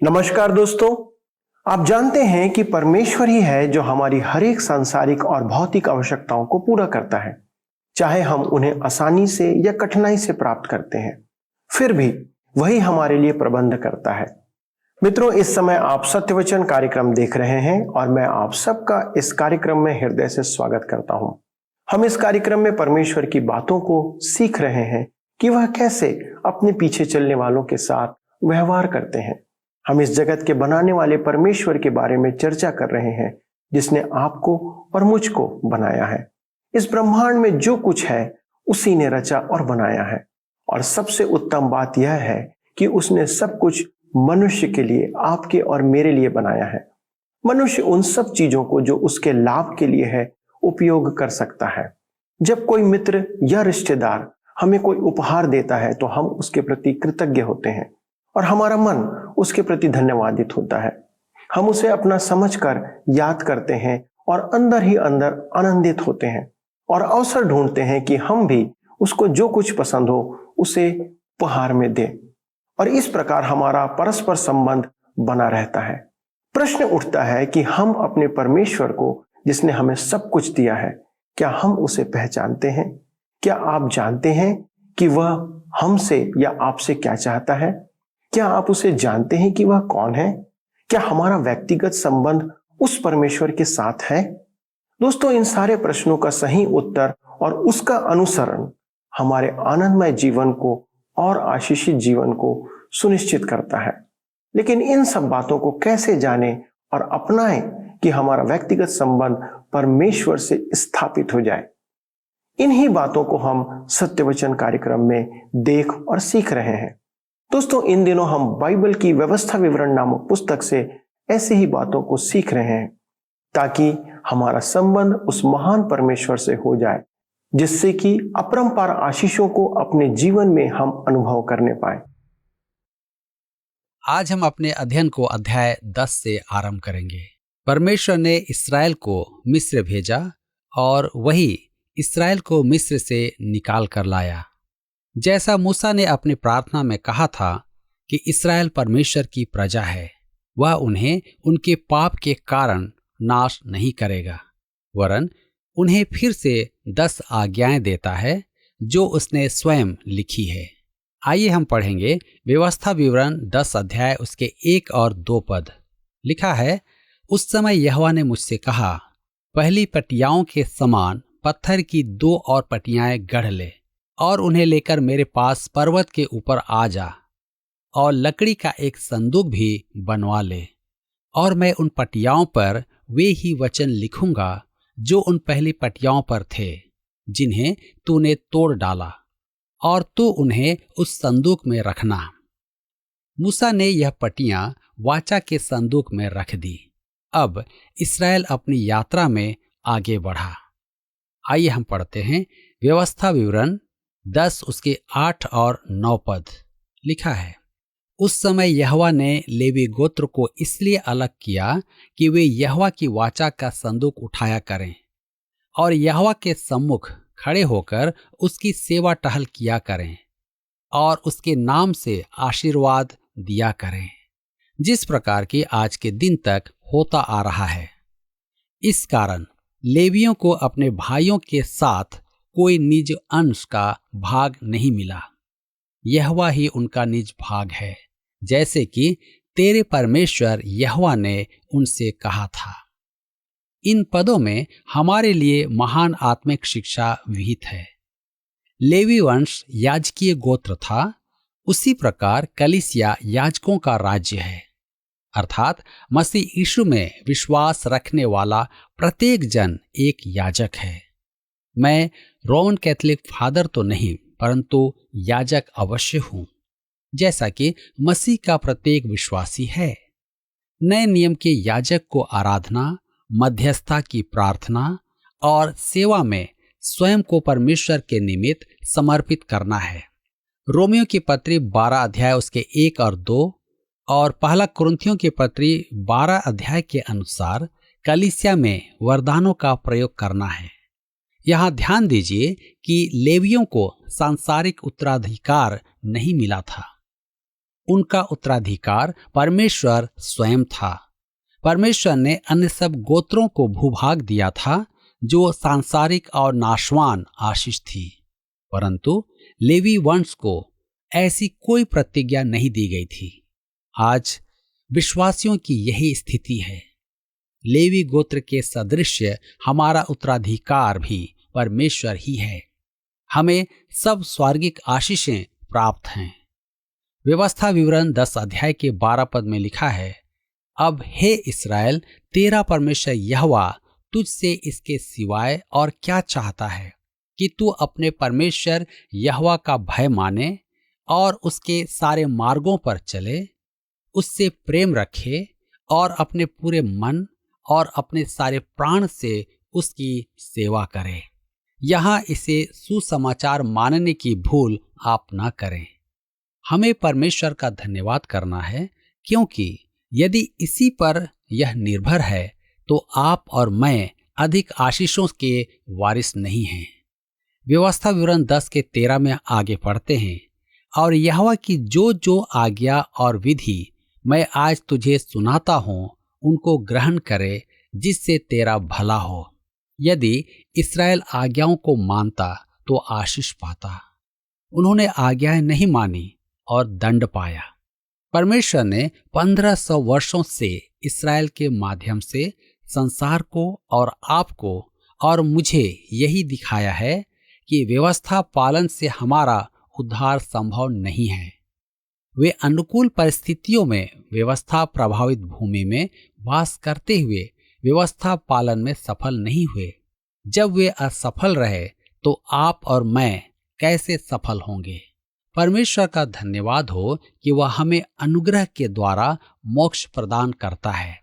नमस्कार दोस्तों। आप जानते हैं कि परमेश्वर ही है जो हमारी हर एक सांसारिक और भौतिक आवश्यकताओं को पूरा करता है, चाहे हम उन्हें आसानी से या कठिनाई से प्राप्त करते हैं, फिर भी वही हमारे लिए प्रबंध करता है। मित्रों, इस समय आप सत्यवचन कार्यक्रम देख रहे हैं और मैं आप सबका इस कार्यक्रम में हृदय से स्वागत करता हूं। हम इस कार्यक्रम में परमेश्वर की बातों को सीख रहे हैं कि वह कैसे अपने पीछे चलने वालों के साथ व्यवहार करते हैं। हम इस जगत के बनाने वाले परमेश्वर के बारे में चर्चा कर रहे हैं, जिसने आपको और मुझको बनाया है। इस ब्रह्मांड में जो कुछ है उसी ने रचा और बनाया है, और सबसे उत्तम बात यह है कि उसने सब कुछ मनुष्य के लिए, आपके और मेरे लिए बनाया है। मनुष्य उन सब चीजों को जो उसके लाभ के लिए है उपयोग कर सकता है। जब कोई मित्र या रिश्तेदार हमें कोई उपहार देता है तो हम उसके प्रति कृतज्ञ होते हैं और हमारा मन उसके प्रति धन्यवादित होता है। हम उसे अपना समझकर याद करते हैं और अंदर ही अंदर आनंदित होते हैं और अवसर ढूंढते हैं कि हम भी उसको जो कुछ पसंद हो उसे उपहार में दें, और इस प्रकार हमारा परस्पर संबंध बना रहता है। प्रश्न उठता है कि हम अपने परमेश्वर को, जिसने हमें सब कुछ दिया है, क्या हम उसे पहचानते हैं? क्या आप जानते हैं कि वह हमसे या आपसे क्या चाहता है? क्या आप उसे जानते हैं कि वह कौन है? क्या हमारा व्यक्तिगत संबंध उस परमेश्वर के साथ है? दोस्तों, इन सारे प्रश्नों का सही उत्तर और उसका अनुसरण हमारे आनंदमय जीवन को और आशीषित जीवन को सुनिश्चित करता है। लेकिन इन सब बातों को कैसे जानें और अपनाएं कि हमारा व्यक्तिगत संबंध परमेश्वर से स्थापित हो जाए? इन्हीं बातों को हम सत्यवचन कार्यक्रम में देख और सीख रहे हैं। दोस्तों, इन दिनों हम बाइबल की व्यवस्था विवरण नामक पुस्तक से ऐसी ही बातों को सीख रहे हैं, ताकि हमारा संबंध उस महान परमेश्वर से हो जाए, जिससे कि अपरंपार आशीषों को अपने जीवन में हम अनुभव करने पाए। आज हम अपने अध्ययन को अध्याय 10 से आरंभ करेंगे। परमेश्वर ने इस्राएल को मिस्र भेजा और वही इस्राएल को मिस्र से निकाल कर लाया। जैसा मूसा ने अपनी प्रार्थना में कहा था कि इस्राएल परमेश्वर की प्रजा है, वह उन्हें उनके पाप के कारण नाश नहीं करेगा, वरन उन्हें फिर से 10 आज्ञाएं देता है जो उसने स्वयं लिखी है। आइए हम पढ़ेंगे व्यवस्था विवरण 10 अध्याय उसके 1 और 2 पद। लिखा है, उस समय यहोवा ने मुझसे कहा, पहली पटियाओं के समान पत्थर की 2 और पटियाएं गढ़ ले और उन्हें लेकर मेरे पास पर्वत के ऊपर आ जा, और लकड़ी का एक संदूक भी बनवा ले, और मैं उन पटियाओं पर वे ही वचन लिखूंगा जो उन पहली पटियाओं पर थे, जिन्हें तूने तोड़ डाला, और तू उन्हें उस संदूक में रखना। मूसा ने यह पटियां वाचा के संदूक में रख दी। अब इस्राएल अपनी यात्रा में आगे बढ़ा। आइए हम पढ़ते हैं व्यवस्था विवरण 10 उसके 8 और 9 पद। लिखा है, उस समय यहोवा ने लेवी गोत्र को इसलिए अलग किया कि वे यहोवा की वाचा का संदूक उठाया करें और यहोवा के सम्मुख खड़े होकर उसकी सेवा टहल किया करें और उसके नाम से आशीर्वाद दिया करें, जिस प्रकार की आज के दिन तक होता आ रहा है। इस कारण लेवियों को अपने भाइयों के साथ कोई निज अंश का भाग नहीं मिला। यहोवा ही उनका निज भाग है, जैसे कि तेरे परमेश्वर यहोवा ने उनसे कहा था। इन पदों में हमारे लिए महान आत्मिक शिक्षा विहित है। लेवी वंश याजकीय गोत्र था, उसी प्रकार कलीसिया याजकों का राज्य है, अर्थात मसीह यीशु में विश्वास रखने वाला प्रत्येक जन एक याजक है। मैं रोमन कैथोलिक फादर तो नहीं, परंतु याजक अवश्य हूं, जैसा कि मसीह का प्रत्येक विश्वासी है। नए नियम के याजक को आराधना, मध्यस्थता की प्रार्थना और सेवा में स्वयं को परमेश्वर के निमित्त समर्पित करना है। रोमियो की पत्री 12 अध्याय उसके 1 और 2 और पहला कुरिन्थियों की पत्री 12 अध्याय के अनुसार कलीसिया में वरदानों का प्रयोग करना है। यहाँ ध्यान दीजिए कि लेवियों को सांसारिक उत्तराधिकार नहीं मिला था। उनका उत्तराधिकार परमेश्वर स्वयं था। परमेश्वर ने अन्य सब गोत्रों को भूभाग दिया था जो सांसारिक और नाशवान आशीष थी, परंतु लेवी वंश को ऐसी कोई प्रतिज्ञा नहीं दी गई थी। आज विश्वासियों की यही स्थिति है। लेवी गोत्र के सदृश्य हमारा उत्तराधिकार भी परमेश्वर ही है। हमें सब स्वर्गिक आशीषें प्राप्त हैं। व्यवस्था विवरण 10 अध्याय के 12 पद में लिखा है, अब हे इस्राएल, तेरा परमेश्वर यहोवा तुझसे इसके सिवाय और क्या चाहता है कि तू अपने परमेश्वर यहोवा का भय माने और उसके सारे मार्गों पर चले, उससे प्रेम रखे और अपने पूरे मन और अपने सारे प्राण से उसकी सेवा करे। यहाँ इसे सुसमाचार मानने की भूल आप न करें। हमें परमेश्वर का धन्यवाद करना है, क्योंकि यदि इसी पर यह निर्भर है तो आप और मैं अधिक आशीषों के वारिस नहीं हैं। व्यवस्था विवरण 10 के 13 में आगे पढ़ते हैं, और यहोवा की जो जो आज्ञा और विधि मैं आज तुझे सुनाता हूँ उनको ग्रहण करे, जिससे तेरा भला हो। यदि इस्राएल आज्ञाओं को मानता तो आशीष पाता। उन्होंने आज्ञाएं नहीं मानी और दंड पाया। परमेश्वर ने 1500 वर्षों से इस्राएल के माध्यम से संसार को और आपको और मुझे यही दिखाया है कि व्यवस्था पालन से हमारा उद्धार संभव नहीं है। वे अनुकूल परिस्थितियों में व्यवस्था प्रभावित भूमि में वास करते हुए व्यवस्था पालन में सफल नहीं हुए। जब वे असफल रहे तो आप और मैं कैसे सफल होंगे। परमेश्वर का धन्यवाद हो कि वह हमें अनुग्रह के द्वारा मोक्ष प्रदान करता है,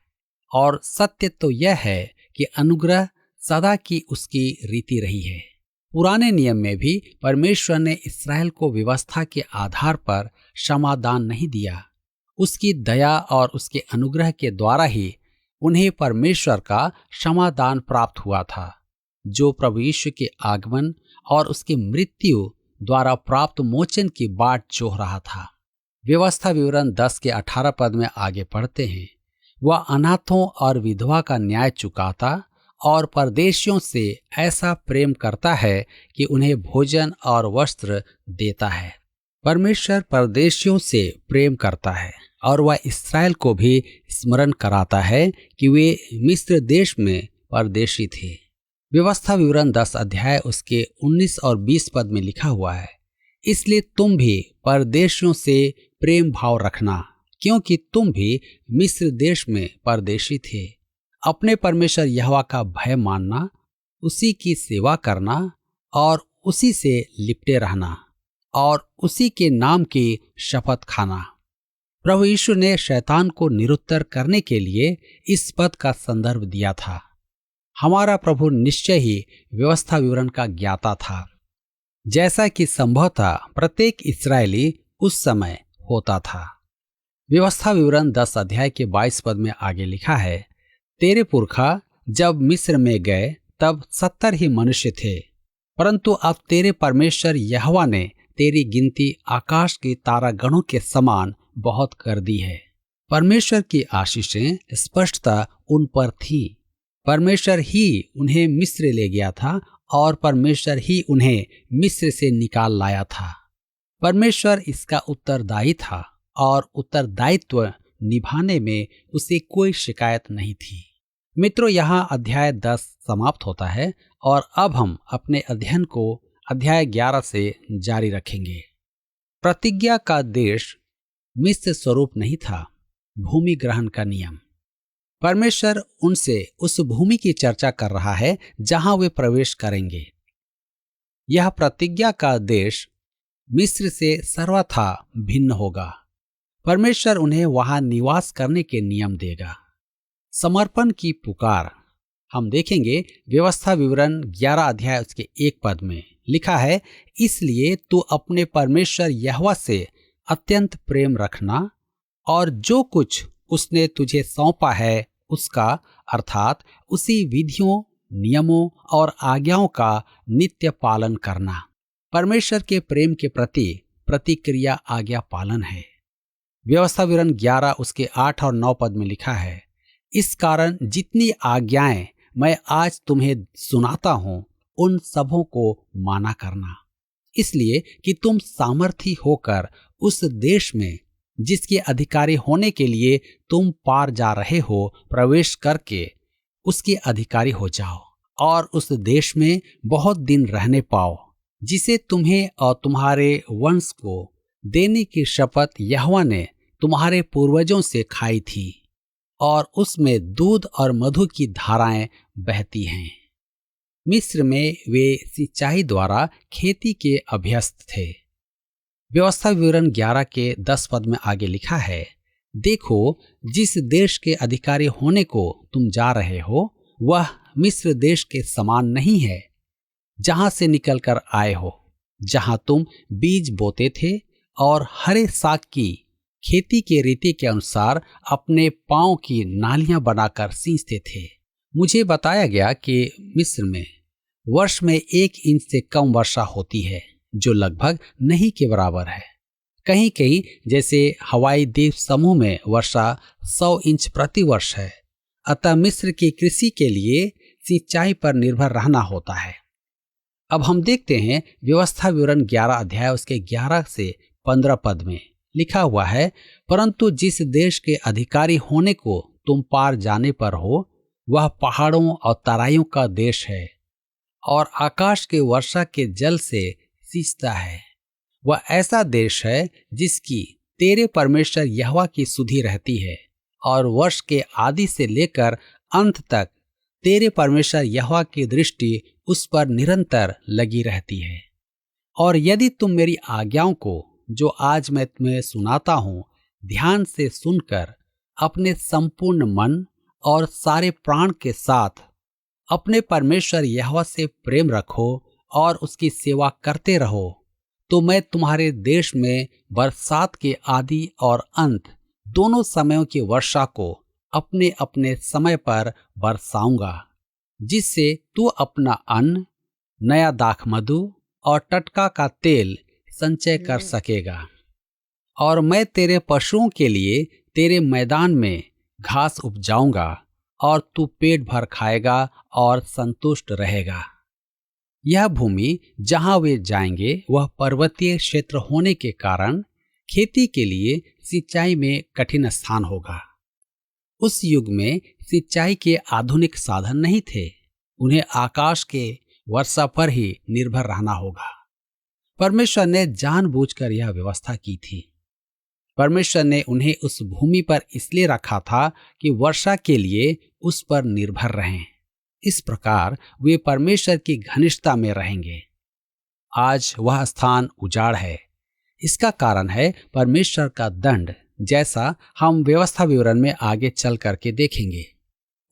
और सत्य तो यह है कि अनुग्रह सदा की उसकी रीति रही है। पुराने नियम में भी परमेश्वर ने इस्राएल को व्यवस्था के आधार पर क्षमादान नहीं दिया। उसकी दया और उसके अनुग्रह के द्वारा ही उन्हें परमेश्वर का क्षमादान प्राप्त हुआ था, जो प्रभु यीशु के आगमन और उसकी मृत्यु द्वारा प्राप्त मोचन की बाट जोह रहा था। व्यवस्था विवरण 10 के 18 पद में आगे पढ़ते हैं, वह अनाथों और विधवा का न्याय चुकाता और परदेशियों से ऐसा प्रेम करता है कि उन्हें भोजन और वस्त्र देता है। परमेश्वर परदेशियों से प्रेम करता है और वह इस्राएल को भी स्मरण कराता है कि वे मिस्र देश में परदेशी थे। व्यवस्था विवरण 10 अध्याय उसके 19 और 20 पद में लिखा हुआ है, इसलिए तुम भी परदेशियों से प्रेम भाव रखना, क्योंकि तुम भी मिस्र देश में परदेशी थे। अपने परमेश्वर यहोवा का भय मानना, उसी की सेवा करना और उसी से लिपटे रहना और उसी के नाम की शपथ खाना। प्रभु यीशु ने शैतान को निरुत्तर करने के लिए इस पद का संदर्भ दिया था। हमारा प्रभु निश्चय ही व्यवस्था विवरण का ज्ञाता था, जैसा कि संभवतः प्रत्येक इस्राएली उस समय होता था। व्यवस्था विवरण 10 अध्याय के 22 पद में आगे लिखा है, तेरे पुरखा जब मिस्र में गए तब 70 ही मनुष्य थे, परंतु अब तेरे परमेश्वर यहोवा ने तेरी गिनती आकाश के तारागणों के समान बहुत कर दी है। परमेश्वर की आशीषें स्पष्टता उन पर थी। परमेश्वर ही उन्हें मिस्र ले गया था और परमेश्वर ही उन्हें मिस्र से निकाल लाया था। परमेश्वर इसका उत्तरदायी था और उत्तरदायित्व निभाने में उसे कोई शिकायत नहीं थी। मित्रों, यहाँ अध्याय 10 समाप्त होता है और अब हम अपने अध्ययन को अध्याय 11 से जारी रखेंगे। प्रतिज्ञा का देश मिस्र स्वरूप नहीं था, भूमि ग्रहण का नियम। परमेश्वर उनसे उस भूमि की चर्चा कर रहा है जहां वे प्रवेश करेंगे। यह प्रतिज्ञा का देश मिस्र से सर्वथा भिन्न होगा। परमेश्वर उन्हें वहां निवास करने के नियम देगा। समर्पण की पुकार हम देखेंगे व्यवस्था विवरण 11 अध्याय उसके 1 पद में लिखा है, इसलिए तू अपने परमेश्वर यहोवा से अत्यंत प्रेम रखना और जो कुछ उसने तुझे सौंपा है उसका, अर्थात उसी विधियों, नियमों और आज्ञाओं का नित्य पालन करना। परमेश्वर के प्रेम के प्रति प्रतिक्रिया आज्ञा पालन है। व्यवस्था विवरण 11 उसके 8 और 9 पद में लिखा है, इस कारण जितनी आज्ञाएं मैं आज तुम्हें सुनाता हूं उन सबों को माना करना, इसलिए कि तुम सामर्थी होकर उस देश में जिसके अधिकारी होने के लिए तुम पार जा रहे हो प्रवेश करके उसके अधिकारी हो जाओ और उस देश में बहुत दिन रहने पाओ, जिसे तुम्हें और तुम्हारे वंश को देने की शपथ यहोवा ने तुम्हारे पूर्वजों से खाई थी, और उसमें दूध और मधु की धाराएं बहती हैं। मिस्र में वे सिंचाई द्वारा खेती के अभ्यस्त थे। व्यवस्था विवरण 11 के 10 पद में आगे लिखा है, देखो जिस देश के अधिकारी होने को तुम जा रहे हो वह मिस्र देश के समान नहीं है, जहां से निकलकर आए हो, जहां तुम बीज बोते थे और हरे साग की खेती के रीति के अनुसार अपने पांव की नालियां बनाकर सींचते थे। मुझे बताया गया कि मिस्र में वर्ष में 1 इंच से कम वर्षा होती है, जो लगभग नहीं के बराबर है। कहीं कहीं जैसे हवाई द्वीप समूह में वर्षा 100 इंच प्रति वर्ष है। अतः मिस्र की कृषि के लिए सिंचाई पर निर्भर रहना होता है। अब हम देखते हैं व्यवस्था विवरण 11 अध्याय उसके 11 से 15 पद में लिखा हुआ है, परंतु जिस देश के अधिकारी होने को तुम पार जाने पर हो वह पहाड़ों और तराइयों का देश है और आकाश के वर्षा के जल से सींचता है। वह ऐसा देश है जिसकी तेरे परमेश्वर यहोवा की सुधि रहती है और वर्ष के आदि से लेकर अंत तक तेरे परमेश्वर यहोवा की दृष्टि उस पर निरंतर लगी रहती है। और यदि तुम मेरी आज्ञाओं को जो आज मैं तुम्हें सुनाता हूं ध्यान से सुनकर अपने संपूर्ण मन और सारे प्राण के साथ अपने परमेश्वर यहोवा से प्रेम रखो और उसकी सेवा करते रहो, तो मैं तुम्हारे देश में बरसात के आदि और अंत दोनों समयों की वर्षा को अपने अपने समय पर बरसाऊंगा, जिससे तू अपना अन्न, नया दाख मधु और टटका का तेल संचय कर सकेगा। और मैं तेरे पशुओं के लिए तेरे मैदान में घास उपजाऊंगा और तू पेट भर खाएगा और संतुष्ट रहेगा। यह भूमि जहां वे जाएंगे वह पर्वतीय क्षेत्र होने के कारण खेती के लिए सिंचाई में कठिन स्थान होगा। उस युग में सिंचाई के आधुनिक साधन नहीं थे, उन्हें आकाश के वर्षा पर ही निर्भर रहना होगा। परमेश्वर ने जानबूझकर यह व्यवस्था की थी। परमेश्वर ने उन्हें उस भूमि पर इसलिए रखा था कि वर्षा के लिए उस पर निर्भर रहें। इस प्रकार वे परमेश्वर की घनिष्ठता में रहेंगे। आज वह स्थान उजाड़ है। इसका कारण है परमेश्वर का दंड, जैसा हम व्यवस्था विवरण में आगे चल करके देखेंगे।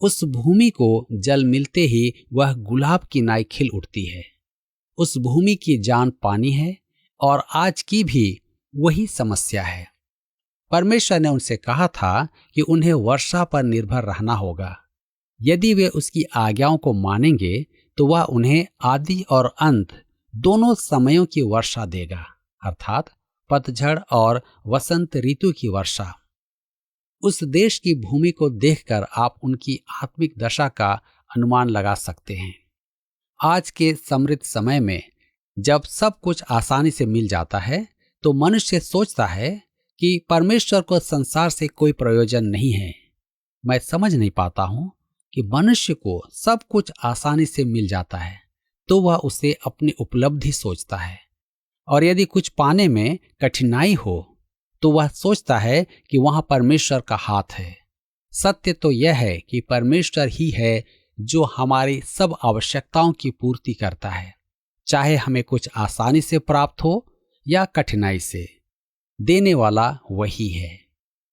उस भूमि को जल मिलते ही वह गुलाब की नाई खिल उठती है। उस भूमि की जान पानी है और आज की भी वही समस्या है। परमेश्वर ने उनसे कहा था कि उन्हें वर्षा पर निर्भर रहना होगा। यदि वे उसकी आज्ञाओं को मानेंगे तो वह उन्हें आदि और अंत दोनों समयों की वर्षा देगा, अर्थात पतझड़ और वसंत ऋतु की वर्षा। उस देश की भूमि को देखकर आप उनकी आत्मिक दशा का अनुमान लगा सकते हैं। आज के समृद्ध समय में जब सब कुछ आसानी से मिल जाता है तो मनुष्य सोचता है कि परमेश्वर को संसार से कोई प्रयोजन नहीं है। मैं समझ नहीं पाता हूं कि मनुष्य को सब कुछ आसानी से मिल जाता है तो वह उसे अपनी उपलब्धि सोचता है, और यदि कुछ पाने में कठिनाई हो तो वह सोचता है कि वहां परमेश्वर का हाथ है। सत्य तो यह है कि परमेश्वर ही है जो हमारी सब आवश्यकताओं की पूर्ति करता है, चाहे हमें कुछ आसानी से प्राप्त हो या कठिनाई से। देने वाला वही है।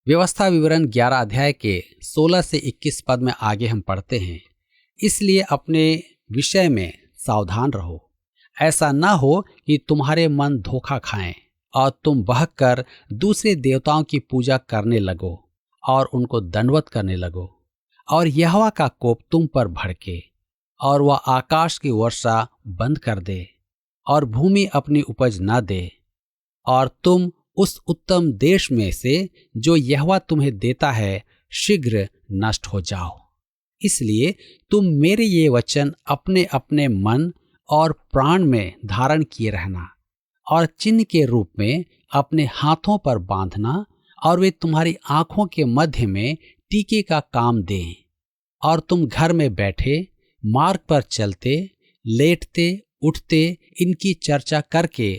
व्यवस्था विवरण 11 अध्याय के 16 से 21 पद में आगे हम पढ़ते हैं, इसलिए अपने विषय में सावधान रहो, ऐसा ना हो कि तुम्हारे मन धोखा खाएं और तुम बहकर दूसरे देवताओं की पूजा करने लगो और उनको दंडवत करने लगो, और यहोवा का कोप तुम पर भड़के और वह आकाश की वर्षा बंद कर दे और भूमि अपनी उपज न दे, और तुम उस उत्तम देश में से जो यहोवा तुम्हें देता है शीघ्र नष्ट हो जाओ। इसलिए तुम मेरे ये वचन अपने अपने मन और प्राण में धारण किए रहना और चिन्ह के रूप में अपने हाथों पर बांधना, और वे तुम्हारी आंखों के मध्य में टीके का काम दें। और तुम घर में बैठे, मार्ग पर चलते, लेटते उठते इनकी चर्चा करके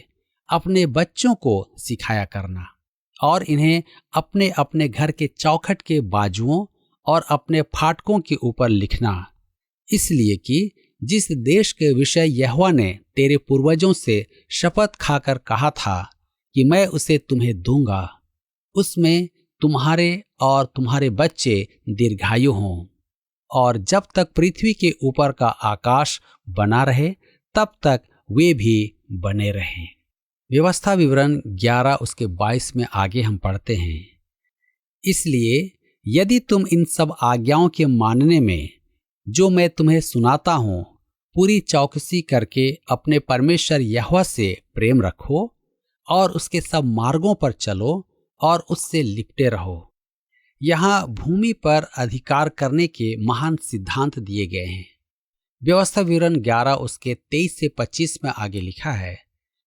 अपने बच्चों को सिखाया करना, और इन्हें अपने अपने घर के चौखट के बाजुओं और अपने फाटकों के ऊपर लिखना, इसलिए कि जिस देश के विषय यहोवा ने तेरे पूर्वजों से शपथ खाकर कहा था कि मैं उसे तुम्हें दूंगा, उसमें तुम्हारे और तुम्हारे बच्चे दीर्घायु हों, और जब तक पृथ्वी के ऊपर का आकाश बना रहे तब तक वे भी बने रहें। व्यवस्था विवरण 11 उसके 22 में आगे हम पढ़ते हैं, इसलिए यदि तुम इन सब आज्ञाओं के मानने में जो मैं तुम्हें सुनाता हूँ पूरी चौकसी करके अपने परमेश्वर यहोवा से प्रेम रखो और उसके सब मार्गों पर चलो और उससे लिपटे रहो। यहाँ भूमि पर अधिकार करने के महान सिद्धांत दिए गए हैं। व्यवस्था विवरण 11 उसके 23 से 25 में आगे लिखा है,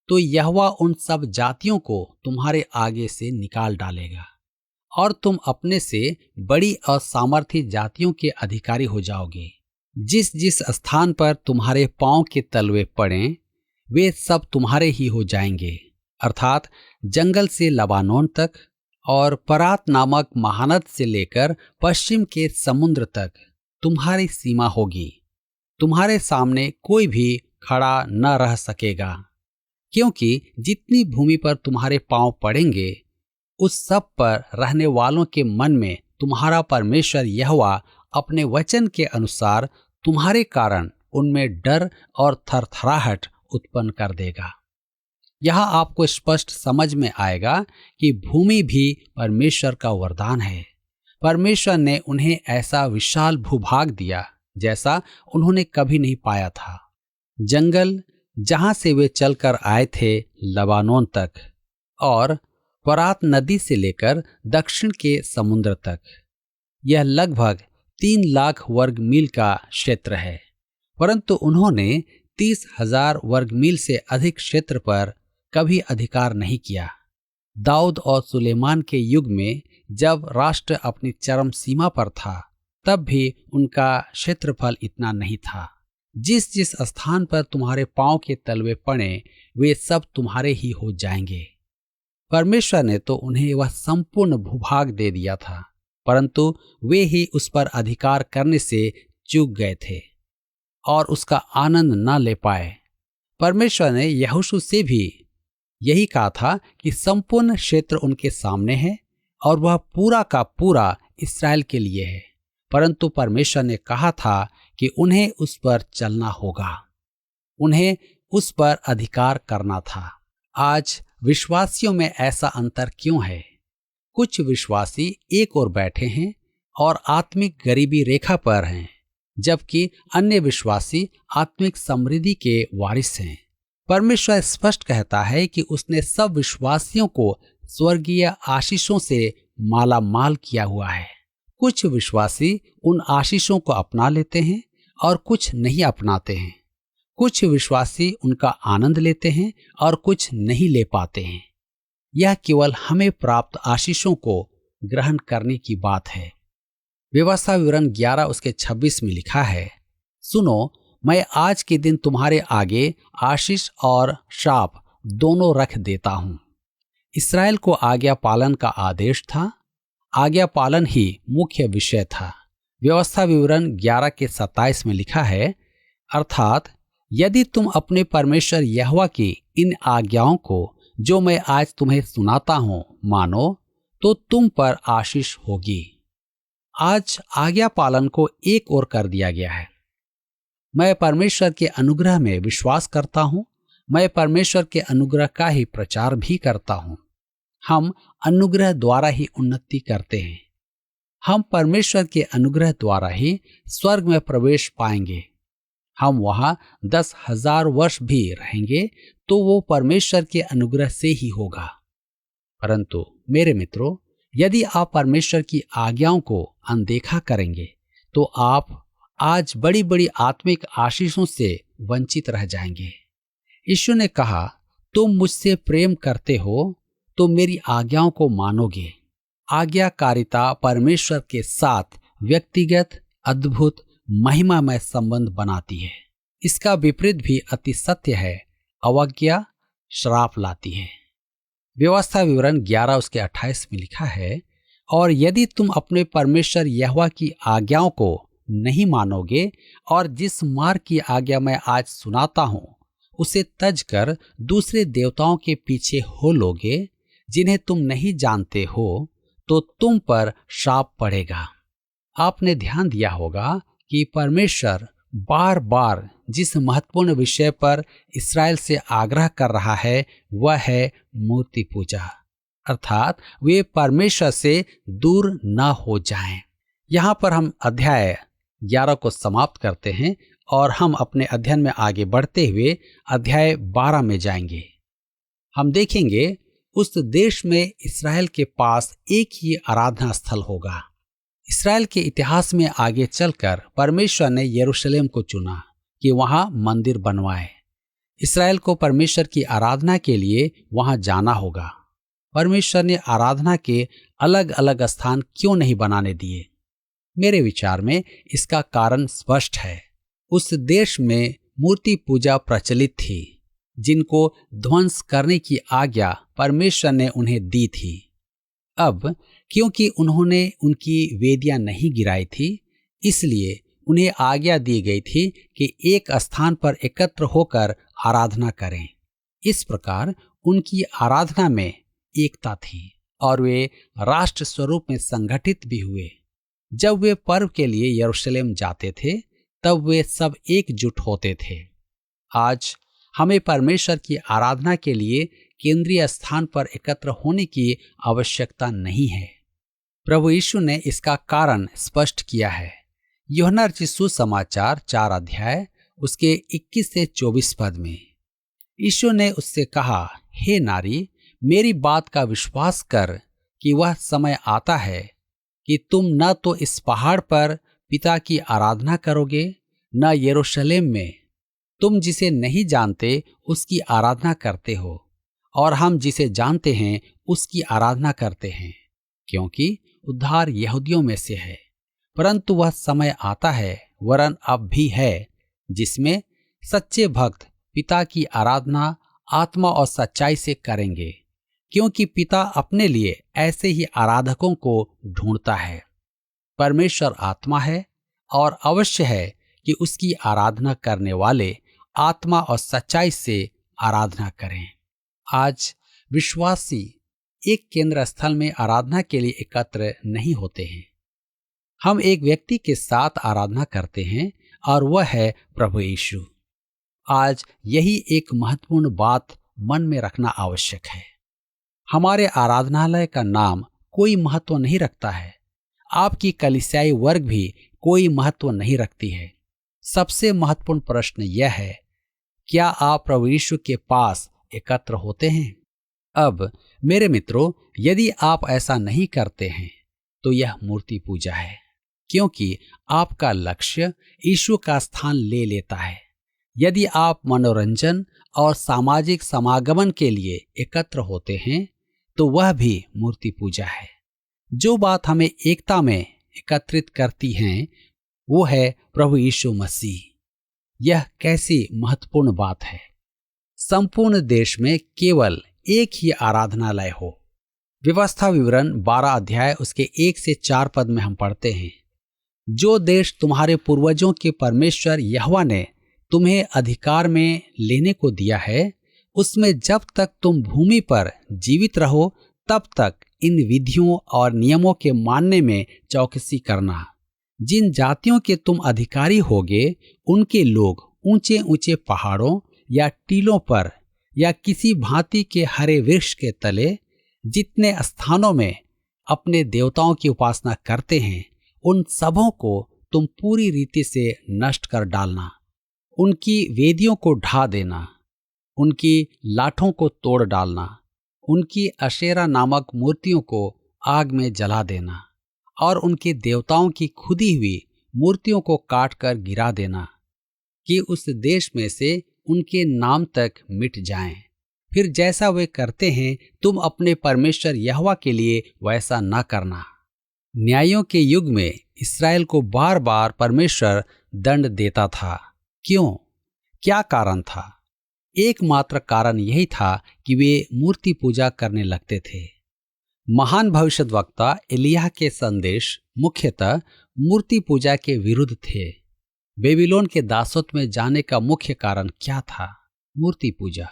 तो यहोवा उन सब जातियों को तुम्हारे आगे से निकाल डालेगा और तुम अपने से बड़ी और सामर्थी जातियों के अधिकारी हो जाओगे। जिस जिस स्थान पर तुम्हारे पांव के तलवे पड़ें वे सब तुम्हारे ही हो जाएंगे, अर्थात जंगल से लबानोन तक और परात नामक महानद से लेकर पश्चिम के समुद्र तक तुम्हारी सीमा होगी। तुम्हारे सामने कोई भी खड़ा न रह सकेगा, क्योंकि जितनी भूमि पर तुम्हारे पांव पड़ेंगे उस सब पर रहने वालों के मन में तुम्हारा परमेश्वर यहोवा अपने वचन के अनुसार तुम्हारे कारण उनमें डर और थरथराहट उत्पन्न कर देगा। यहाँ आपको स्पष्ट समझ में आएगा कि भूमि भी परमेश्वर का वरदान है। परमेश्वर ने उन्हें ऐसा विशाल भूभाग दिया जैसा उन्होंने कभी नहीं पाया था। जंगल जहां से वे चलकर आए थे लबानोन तक, और फरात नदी से लेकर दक्षिण के समुद्र तक, यह लगभग 3 लाख वर्ग मील का क्षेत्र है। परंतु उन्होंने 30,000 वर्ग मील से अधिक क्षेत्र पर कभी अधिकार नहीं किया। दाऊद और सुलेमान के युग में जब राष्ट्र अपनी चरम सीमा पर था तब भी उनका क्षेत्रफल इतना नहीं था। जिस जिस स्थान पर तुम्हारे पांव के तलवे पड़े वे सब तुम्हारे ही हो जाएंगे। परमेश्वर ने तो उन्हें वह संपूर्ण भूभाग दे दिया था, परंतु वे ही उस पर अधिकार करने से चूक गए थे और उसका आनंद न ले पाए। परमेश्वर ने यहोशू से भी यही कहा था कि संपूर्ण क्षेत्र उनके सामने है और वह पूरा का पूरा इस्राएल के लिए है, परंतु परमेश्वर ने कहा था कि उन्हें उस पर चलना होगा, उन्हें उस पर अधिकार करना था। आज विश्वासियों में ऐसा अंतर क्यों है? कुछ विश्वासी एक ओर बैठे हैं और आत्मिक गरीबी रेखा पर हैं, जबकि अन्य विश्वासी आत्मिक समृद्धि के वारिस हैं। परमेश्वर स्पष्ट कहता है कि उसने सब विश्वासियों को स्वर्गीय आशीषों से माला माल किया हुआ है। कुछ विश्वासी उन आशीषों को अपना लेते हैं और कुछ नहीं अपनाते हैं। कुछ विश्वासी उनका आनंद लेते हैं और कुछ नहीं ले पाते हैं। यह केवल हमें प्राप्त आशीषों को ग्रहण करने की बात है। व्यवस्था विवरण 11 उसके 26 में लिखा है, सुनो, मैं आज के दिन तुम्हारे आगे आशीष और शाप दोनों रख देता हूं। इस्राएल को आज्ञा पालन का आदेश था। आज्ञा पालन ही मुख्य विषय था। व्यवस्था विवरण 11 के 27 में लिखा है, अर्थात यदि तुम अपने परमेश्वर यहोवा की इन आज्ञाओं को जो मैं आज तुम्हें सुनाता हूं मानो तो तुम पर आशीष होगी। आज आज्ञा पालन को एक ओर कर दिया गया है। मैं परमेश्वर के अनुग्रह में विश्वास करता हूं। मैं परमेश्वर के अनुग्रह का ही प्रचार भी करता हूं। हम अनुग्रह द्वारा ही उन्नति करते हैं। हम परमेश्वर के अनुग्रह द्वारा ही स्वर्ग में प्रवेश पाएंगे। हम वहां 10,000 वर्ष भी रहेंगे तो वो परमेश्वर के अनुग्रह से ही होगा। परंतु मेरे मित्रों, यदि आप परमेश्वर की आज्ञाओं को अनदेखा करेंगे तो आप आज बड़ी बड़ी आत्मिक आशीषों से वंचित रह जाएंगे। यीशु ने कहा, तुम मुझसे प्रेम करते हो तो मेरी आज्ञाओं को मानोगे। आज्ञाकारिता परमेश्वर के साथ व्यक्तिगत, अद्भुत, महिमामय संबंध बनाती है। इसका विपरीत भी अति सत्य है। अवज्ञा श्राप लाती है। व्यवस्था विवरण 11 उसके 28 में लिखा है, और यदि तुम अपने परमेश्वर यहोवा की आज्ञाओं को नहीं मानोगे और जिस मार्ग की आज्ञा मैं आज सुनाता हूं उसे तज कर दूसरे देवताओं के पीछे हो लोगे जिन्हें तुम नहीं जानते हो, तो तुम पर शाप पड़ेगा। आपने ध्यान दिया होगा कि परमेश्वर बार बार जिस महत्वपूर्ण विषय पर इस्राएल से आग्रह कर रहा है वह है मूर्ति पूजा, अर्थात वे परमेश्वर से दूर न हो जाएं। यहाँ पर हम अध्याय 11 को समाप्त करते हैं और हम अपने अध्ययन में आगे बढ़ते हुए अध्याय 12 में जाएंगे। हम देखेंगे उस देश में इस्राएल के पास एक ही आराधना स्थल होगा। इस्राएल के इतिहास में आगे चलकर परमेश्वर ने यरूशलेम को चुना कि वहां मंदिर बनवाए। इस्राएल को परमेश्वर की आराधना के लिए वहां जाना होगा। परमेश्वर ने आराधना के अलग अलग स्थान क्यों नहीं बनाने दिए? मेरे विचार में इसका कारण स्पष्ट है। उस देश में मूर्ति पूजा प्रचलित थी, जिनको ध्वंस करने की आज्ञा परमेश्वर ने उन्हें दी थी। अब क्योंकि उन्होंने उनकी वेदियां नहीं गिराई थी, इसलिए उन्हें आज्ञा दी गई थी कि एक स्थान पर एकत्र होकर आराधना करें। इस प्रकार उनकी आराधना में एकता थी और वे राष्ट्र स्वरूप में संगठित भी हुए। जब वे पर्व के लिए यरूशलेम जाते थे तब वे सब एकजुट होते थे। आज हमें परमेश्वर की आराधना के लिए केंद्रीय स्थान पर एकत्र होने की आवश्यकता नहीं है। प्रभु यीशु ने इसका कारण स्पष्ट किया है। यूहन्ना रचित सुसमाचार 4 अध्याय उसके 21 से 24 पद में यीशु ने उससे कहा, हे नारी, मेरी बात का विश्वास कर कि वह समय आता है कि तुम न तो इस पहाड़ पर पिता की आराधना करोगे, न यरूशलेम में। तुम जिसे नहीं जानते उसकी आराधना करते हो, और हम जिसे जानते हैं उसकी आराधना करते हैं, क्योंकि उद्धार यहूदियों में से है। परंतु वह समय आता है, वरन अब भी है, जिसमें सच्चे भक्त पिता की आराधना आत्मा और सच्चाई से करेंगे, क्योंकि पिता अपने लिए ऐसे ही आराधकों को ढूंढता है। परमेश्वर आत्मा है और अवश्य है कि उसकी आराधना करने वाले आत्मा और सच्चाई से आराधना करें। आज विश्वासी एक केंद्र स्थल में आराधना के लिए एकत्र नहीं होते हैं। हम एक व्यक्ति के साथ आराधना करते हैं और वह है प्रभु यीशु। आज यही एक महत्वपूर्ण बात मन में रखना आवश्यक है। हमारे आराधनालय का नाम कोई महत्व नहीं रखता है। आपकी कलीसियाई वर्ग भी कोई महत्व नहीं रखती है। सबसे महत्वपूर्ण प्रश्न यह है, क्या आप प्रभु यीशु के पास एकत्र होते हैं? अब मेरे मित्रों, यदि आप ऐसा नहीं करते हैं तो यह मूर्ति पूजा है, क्योंकि आपका लक्ष्य यीशु का स्थान ले लेता है। यदि आप मनोरंजन और सामाजिक समागमन के लिए एकत्र होते हैं तो वह भी मूर्ति पूजा है। जो बात हमें एकता में एकत्रित करती हैं वो है प्रभु यीशु मसीह। यह कैसी महत्वपूर्ण बात है। संपूर्ण देश में केवल एक ही आराधनालय हो। व्यवस्था विवरण 12 अध्याय उसके 1 से 4 पद में हम पढ़ते हैं, जो देश तुम्हारे पूर्वजों के परमेश्वर यहोवा ने तुम्हें अधिकार में लेने को दिया है, उसमें जब तक तुम भूमि पर जीवित रहो तब तक इन विधियों और नियमों के मानने में चौकसी करना। जिन जातियों के तुम अधिकारी होगे उनके लोग ऊंचे ऊंचे पहाड़ों या टीलों पर या किसी भांति के हरे वृक्ष के तले जितने स्थानों में अपने देवताओं की उपासना करते हैं, उन सबों को तुम पूरी रीति से नष्ट कर डालना। उनकी वेदियों को ढा देना, उनकी लाठों को तोड़ डालना, उनकी अशेरा नामक मूर्तियों को आग में जला देना और उनके देवताओं की खुदी हुई मूर्तियों को काटकर गिरा देना कि उस देश में से उनके नाम तक मिट जाएं। फिर जैसा वे करते हैं तुम अपने परमेश्वर यहोवा के लिए वैसा न करना। न्यायों के युग में इस्राएल को बार बार परमेश्वर दंड देता था। क्यों? क्या कारण था? एकमात्र कारण यही था कि वे मूर्ति पूजा करने लगते थे। महान भविष्यद्वक्ता एलिय्याह के संदेश मुख्यतः मूर्ति पूजा के विरुद्ध थे। बेबीलोन के दासत्व में जाने का मुख्य कारण क्या था? मूर्ति पूजा।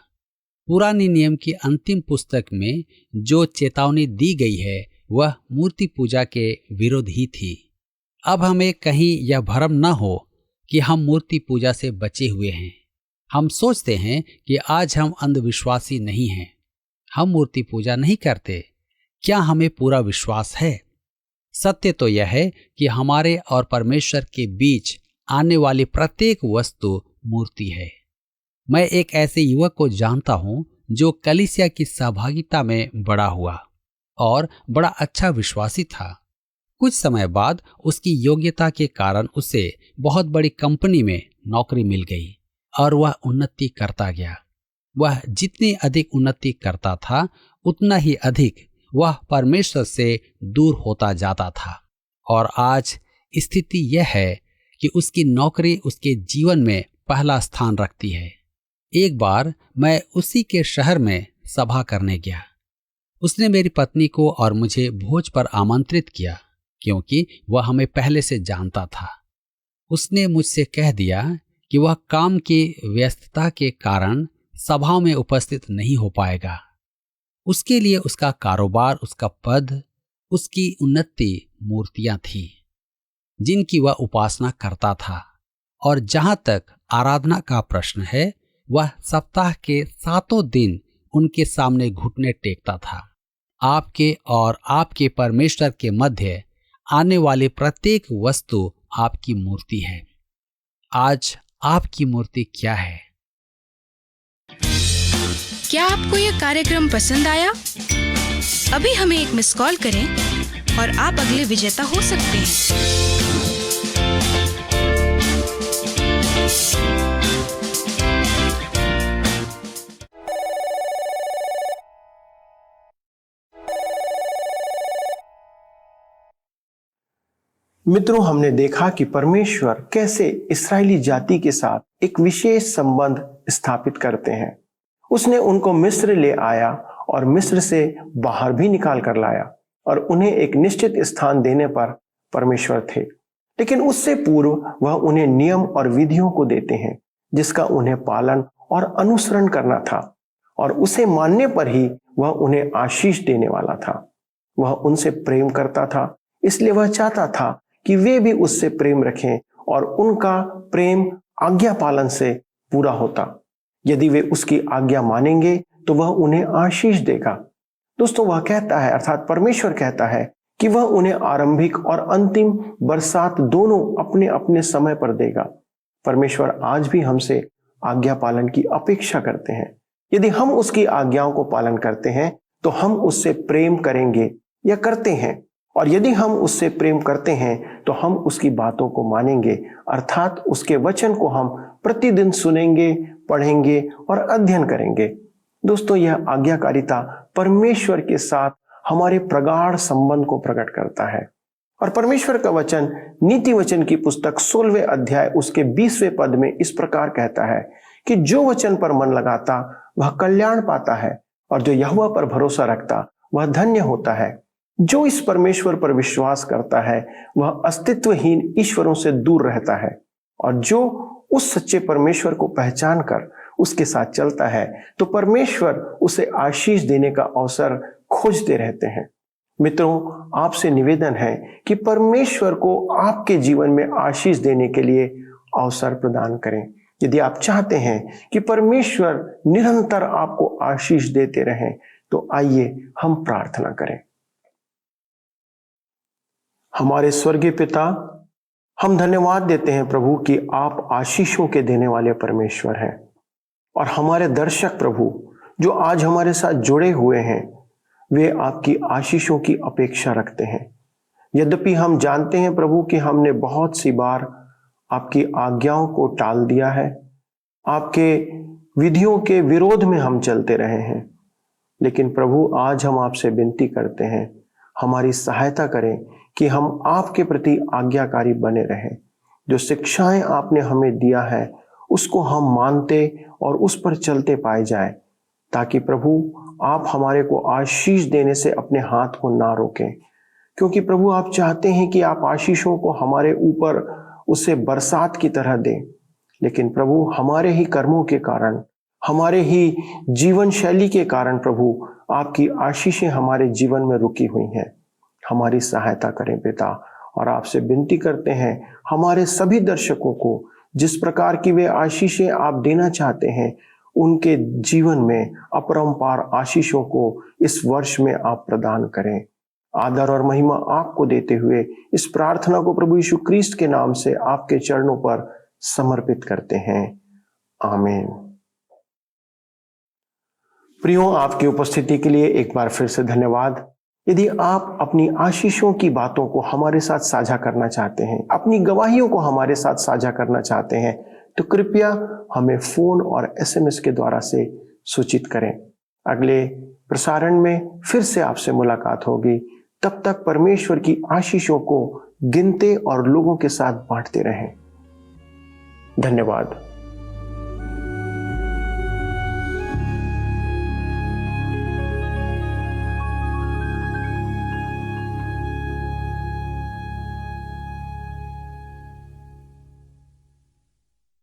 पुरानी नियम की अंतिम पुस्तक में जो चेतावनी दी गई है वह मूर्ति पूजा के विरुद्ध ही थी। अब हमें कहीं यह भ्रम न हो कि हम मूर्ति पूजा से बचे हुए हैं। हम सोचते हैं कि आज हम अंधविश्वासी नहीं हैं, हम मूर्ति पूजा नहीं करते। क्या हमें पूरा विश्वास है? सत्य तो यह है कि हमारे और परमेश्वर के बीच आने वाली प्रत्येक वस्तु मूर्ति है। मैं एक ऐसे युवक को जानता हूं जो कलीसिया की सहभागिता में बड़ा हुआ और बड़ा अच्छा विश्वासी था। कुछ समय बाद उसकी योग्यता के कारण उसे बहुत बड़ी कंपनी में नौकरी मिल गई और वह उन्नति करता गया। वह जितनी अधिक उन्नति करता था उतना ही अधिक वह परमेश्वर से दूर होता जाता था। और आज स्थिति यह है कि उसकी नौकरी उसके जीवन में पहला स्थान रखती है। एक बार मैं उसी के शहर में सभा करने गया। उसने मेरी पत्नी को और मुझे भोज पर आमंत्रित किया क्योंकि वह हमें पहले से जानता था। उसने मुझसे कह दिया कि वह काम की व्यस्तता के कारण सभाओं में उपस्थित नहीं हो पाएगा। उसके लिए उसका कारोबार, उसका पद, उसकी उन्नति मूर्तियां थी जिनकी वह उपासना करता था। और जहां तक आराधना का प्रश्न है, वह सप्ताह के 7 दिन उनके सामने घुटने टेकता था। आपके और आपके परमेश्वर के मध्य आने वाली प्रत्येक वस्तु आपकी मूर्ति है। आज आपकी मूर्ति क्या है? क्या आपको यह कार्यक्रम पसंद आया? अभी हमें एक मिस कॉल करें और आप अगले विजेता हो सकते हैं। मित्रों, हमने देखा कि परमेश्वर कैसे इस्राएली जाति के साथ एक विशेष संबंध स्थापित करते हैं। उसने उनको मिस्र ले आया और मिस्र से बाहर भी निकाल कर लाया और उन्हें एक निश्चित स्थान देने पर परमेश्वर थे। लेकिन उससे पूर्व वह उन्हें नियम और विधियों को देते हैं जिसका उन्हें पालन और अनुसरण करना था, और उसे मानने पर ही वह उन्हें आशीष देने वाला था। वह उनसे प्रेम करता था, इसलिए वह चाहता था कि वे भी उससे प्रेम रखें और उनका प्रेम आज्ञा पालन से पूरा होता। यदि वे उसकी आज्ञा मानेंगे तो वह उन्हें आशीष देगा। दोस्तों, वह कहता है, अर्थात परमेश्वर कहता है कि वह उन्हें आरंभिक और अंतिम बरसात दोनों अपने अपने समय पर देगा। परमेश्वर आज भी हमसे आज्ञा पालन की अपेक्षा करते हैं। यदि हम उसकी आज्ञाओं को पालन करते हैं तो हम उससे प्रेम करेंगे या करते हैं, और यदि हम उससे प्रेम करते हैं तो हम उसकी बातों को मानेंगे, अर्थात उसके वचन को हम प्रतिदिन सुनेंगे, पढ़ेंगे और अध्ययन करेंगे। दोस्तों, यह आज्ञाकारिता परमेश्वर के साथ हमारे प्रगाढ़ संबंध को प्रकट करता है। और परमेश्वर का वचन नीति वचन की पुस्तक 16वें अध्याय उसके 20वें पद में इस प्रकार कहता है कि जो वचन पर मन लगाता वह कल्याण पाता है, और जो यहोवा पर भरोसा रखता वह धन्य होता है। जो इस परमेश्वर पर विश्वास करता है वह अस्तित्वहीन ईश्वरों से दूर रहता है, और जो उस सच्चे परमेश्वर को पहचान कर उसके साथ चलता है तो परमेश्वर उसे आशीष देने का अवसर खोजते रहते हैं। मित्रों, आपसे निवेदन है कि परमेश्वर को आपके जीवन में आशीष देने के लिए अवसर प्रदान करें। यदि आप चाहते हैं कि परमेश्वर निरंतर आपको आशीष देते रहें तो आइए हम प्रार्थना करें। हमारे स्वर्गीय पिता, हम धन्यवाद देते हैं प्रभु कि आप आशीषों के देने वाले परमेश्वर हैं, और हमारे दर्शक प्रभु जो आज हमारे साथ जुड़े हुए हैं, वे आपकी आशीषों की अपेक्षा रखते हैं। यद्यपि हम जानते हैं प्रभु कि हमने बहुत सी बार आपकी आज्ञाओं को टाल दिया है, आपके विधियों के विरोध में हम चलते रहे हैं, लेकिन प्रभु आज हम आपसे विनती करते हैं, हमारी सहायता करें कि हम आपके प्रति आज्ञाकारी बने रहें। जो शिक्षाएं आपने हमें दिया है उसको हम मानते और उस पर चलते पाए जाएं, ताकि प्रभु आप हमारे को आशीष देने से अपने हाथ को ना रोकें, क्योंकि प्रभु आप चाहते हैं कि आप आशीषों को हमारे ऊपर उसे बरसात की तरह दें। लेकिन प्रभु हमारे ही कर्मों के कारण, हमारे ही जीवन शैली के कारण प्रभु आपकी आशीषें हमारे जीवन में रुकी हुई हैं। हमारी सहायता करें पिता, और आपसे विनती करते हैं हमारे सभी दर्शकों को जिस प्रकार की वे आशीषें आप देना चाहते हैं, उनके जीवन में अपरंपार आशीषों को इस वर्ष में आप प्रदान करें। आदर और महिमा आपको देते हुए इस प्रार्थना को प्रभु यीशु क्रिस्ट के नाम से आपके चरणों पर समर्पित करते हैं। आमीन। प्रियो, आपकी उपस्थिति के लिए एक बार फिर से धन्यवाद। यदि आप अपनी आशीषों की बातों को हमारे साथ साझा करना चाहते हैं, अपनी गवाहियों को हमारे साथ साझा करना चाहते हैं, तो कृपया हमें फोन और SMS के द्वारा से सूचित करें। अगले प्रसारण में फिर से आपसे मुलाकात होगी। तब तक परमेश्वर की आशीषों को गिनते और लोगों के साथ बांटते रहें। धन्यवाद।